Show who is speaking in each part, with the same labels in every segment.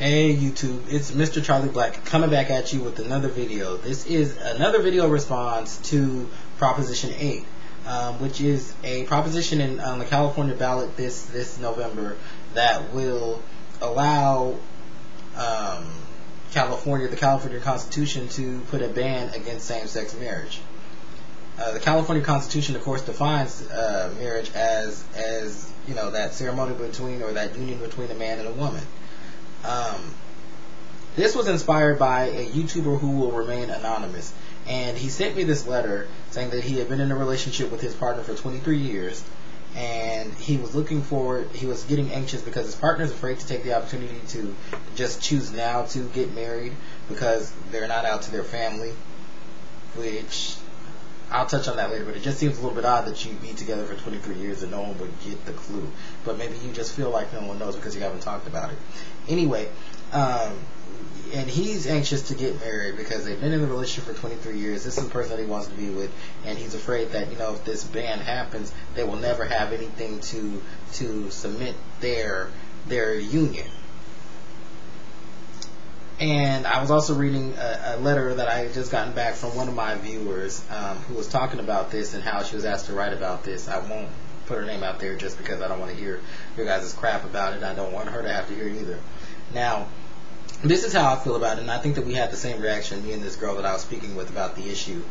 Speaker 1: Hey YouTube, it's Mr. Charlie Black coming back at you with another video. This is another video response to Proposition 8, which is a proposition on the California ballot this November that will allow the California Constitution to put a ban against same-sex marriage. The California Constitution, of course, defines marriage as that ceremony between, or that union between a man and a woman. This was inspired by a YouTuber who will remain anonymous, and he sent me this letter saying that he had been in a relationship with his partner for 23 years, and he was getting anxious because his partner is afraid to take the opportunity to just choose now to get married because they're not out to their family, which I'll touch on that later, but it just seems a little bit odd that you'd be together for 23 years and no one would get the clue. But maybe you just feel like no one knows because you haven't talked about it. Anyway, and he's anxious to get married because they've been in a relationship for 23 years. This is the person that he wants to be with, and he's afraid that, if this ban happens, they will never have anything to cement their union. And I was also reading a letter that I had just gotten back from one of my viewers who was talking about this and how she was asked to write about this. I won't put her name out there just because I don't want to hear your guys' crap about it. I don't want her to have to hear it either. Now, this is how I feel about it, and I think that we had the same reaction, me and this girl that I was speaking with, about the issue.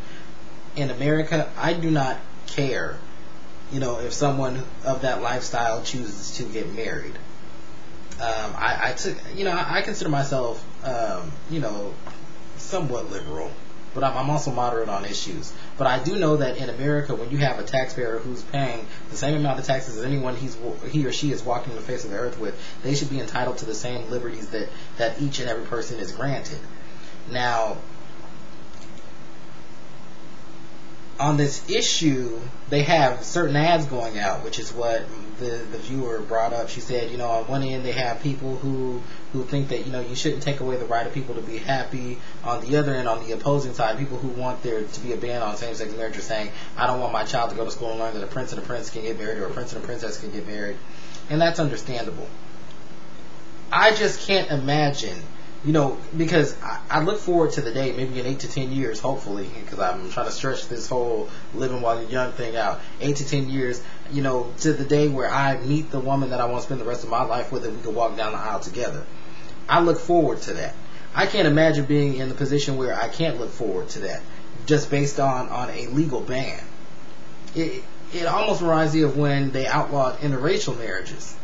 Speaker 1: In America, I do not care, if someone of that lifestyle chooses to get married. I consider myself, somewhat liberal, but I'm also moderate on issues. But I do know that in America, when you have a taxpayer who's paying the same amount of taxes as anyone he or she is walking the face of the earth with, they should be entitled to the same liberties that each and every person is granted. Now, on this issue, they have certain ads going out, which is what the viewer brought up. She said, on one end they have people who think that, you shouldn't take away the right of people to be happy. On the other end, on the opposing side, people who want there to be a ban on same-sex marriage are saying, I don't want my child to go to school and learn that a prince and a prince can get married, or a prince and a princess can get married. And that's understandable. I just can't imagine, because I look forward to the day, maybe in 8 to 10 years, hopefully, because I'm trying to stretch this whole living while you're young thing out, 8 to 10 years, to the day where I meet the woman that I want to spend the rest of my life with and we can walk down the aisle together. I look forward to that. I can't imagine being in the position where I can't look forward to that, just based on a legal ban. It almost reminds me of when they outlawed interracial marriages.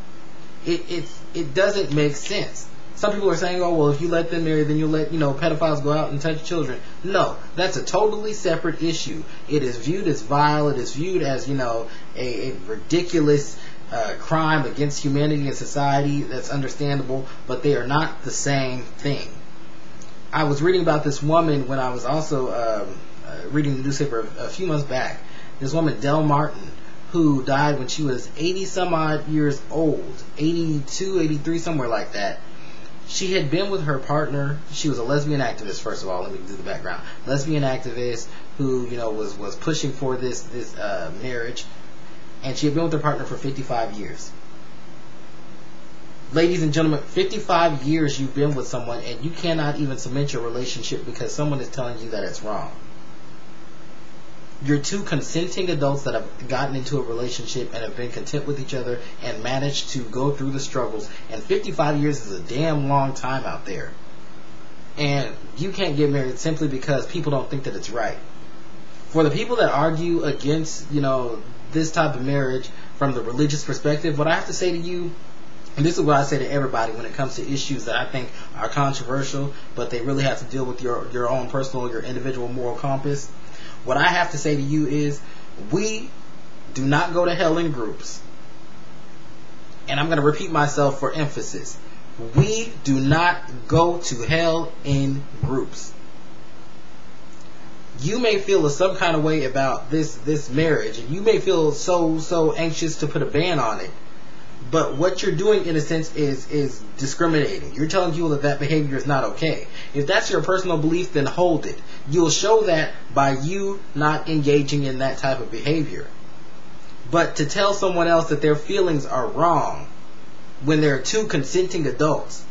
Speaker 1: It doesn't make sense. Some people are saying, oh, well, if you let them marry, then you'll let, pedophiles go out and touch children. No, that's a totally separate issue. It is viewed as vile. It is viewed as, a ridiculous crime against humanity and society. That's understandable, but they are not the same thing. I was reading about this woman when I was also reading the newspaper a few months back. This woman, Del Martin, who died when she was 80-some-odd years old, 82, 83, somewhere like that. She had been with her partner. She was a lesbian activist, first of all. Let me do the background. Lesbian activist who, was pushing for this marriage. And she had been with her partner for 55 years. Ladies and gentlemen, 55 years you've been with someone and you cannot even cement your relationship because someone is telling you that it's wrong. You're two consenting adults that have gotten into a relationship and have been content with each other and managed to go through the struggles. And 55 years is a damn long time out there. And you can't get married simply because people don't think that it's right. For the people that argue against, this type of marriage from the religious perspective, what I have to say to you, and this is what I say to everybody when it comes to issues that I think are controversial, but they really have to deal with your own personal, your individual moral compass. What I have to say to you is, we do not go to hell in groups. And I'm going to repeat myself for emphasis. We do not go to hell in groups. You may feel some kind of way about this marriage, and you may feel so anxious to put a ban on it. But what you're doing, in a sense, is discriminating. You're telling people that behavior is not okay. If that's your personal belief, then hold it. You'll show that by you not engaging in that type of behavior. But to tell someone else that their feelings are wrong when they're two consenting adults,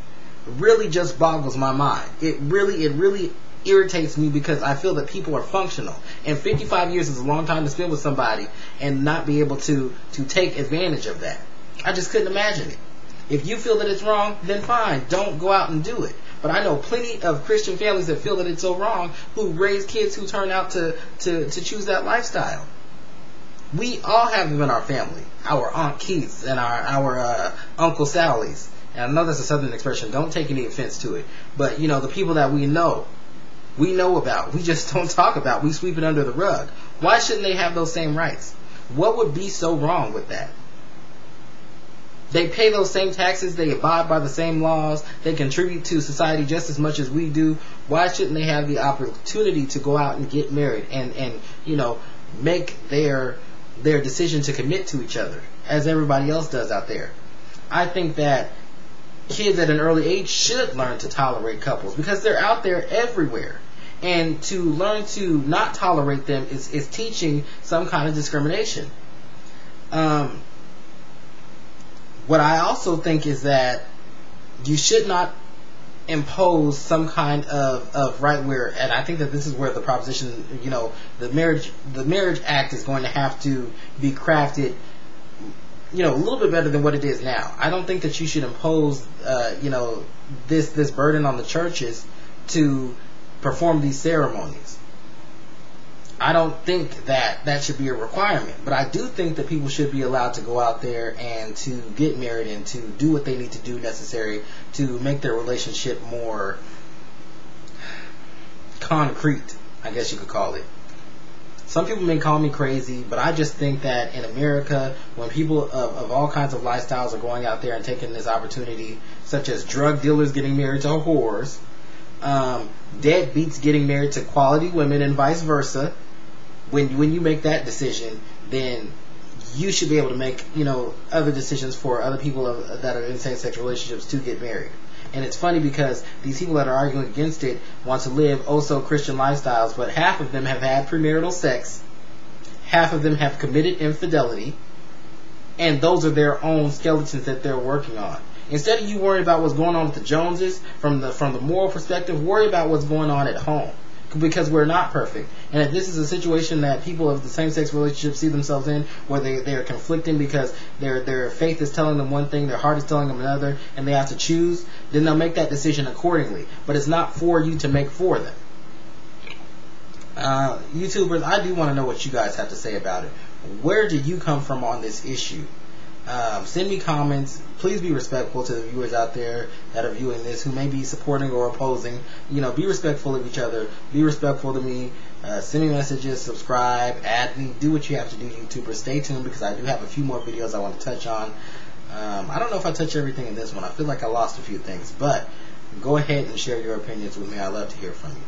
Speaker 1: really just boggles my mind. It really irritates me because I feel that people are functional, and 55 years is a long time to spend with somebody and not be able to take advantage of that. I just couldn't imagine it. If you feel that it's wrong, then fine, don't go out and do it. But I know plenty of Christian families that feel that it's so wrong, who raise kids who turn out to choose that lifestyle. We all have them in our family. Our Aunt Keiths and our Uncle Sallies. And I know that's a Southern expression. Don't take any offense to it. But, you know, the people that we know about. We just don't talk about. We sweep it under the rug. Why shouldn't they have those same rights? What would be so wrong with that? They pay those same taxes. They abide by the same laws. They contribute to society just as much as we do. Why shouldn't they have the opportunity to go out and get married and you know, make their decision to commit to each other as everybody else does out there? I think that kids at an early age should learn to tolerate couples because they're out there everywhere. And to learn to not tolerate them is teaching some kind of discrimination. What I also think is that you should not impose some kind of right where, and I think that this is where the proposition, you know, the Marriage Act is going to have to be crafted, you know, a little bit better than what it is now. I don't think that you should impose, you know, this burden on the churches to perform these ceremonies. I don't think that should be a requirement, but I do think that people should be allowed to go out there and to get married and to do what they need to do necessary to make their relationship more concrete, I guess you could call it. Some people may call me crazy, but I just think that in America, when people of all kinds of lifestyles are going out there and taking this opportunity, such as drug dealers getting married to whores, deadbeats getting married to quality women, and vice versa, when you make that decision, then you should be able to make, you know, other decisions for other people that are in same-sex relationships to get married. And it's funny because these people that are arguing against it want to live Christian lifestyles, but half of them have had premarital sex, half of them have committed infidelity, and those are their own skeletons that they're working on. Instead of you worrying about what's going on with the Joneses from the moral perspective, worry about what's going on at home, because we're not perfect. And if this is a situation that people of the same-sex relationship see themselves in, where they're conflicting because their faith is telling them one thing, their heart is telling them another, and they have to choose, then they'll make that decision accordingly. But it's not for you to make for them. YouTubers, I do want to know what you guys have to say about it. Where do you come from on this issue? Send me comments. Please be respectful to the viewers out there that are viewing this who may be supporting or opposing. You know, be respectful of each other. Be respectful to me. Send me messages, subscribe, add me, do what you have to do, YouTubers. Stay tuned because I do have a few more videos I want to touch on. I don't know if I touch everything in this one. I feel like I lost a few things, but go ahead and share your opinions with me. I love to hear from you.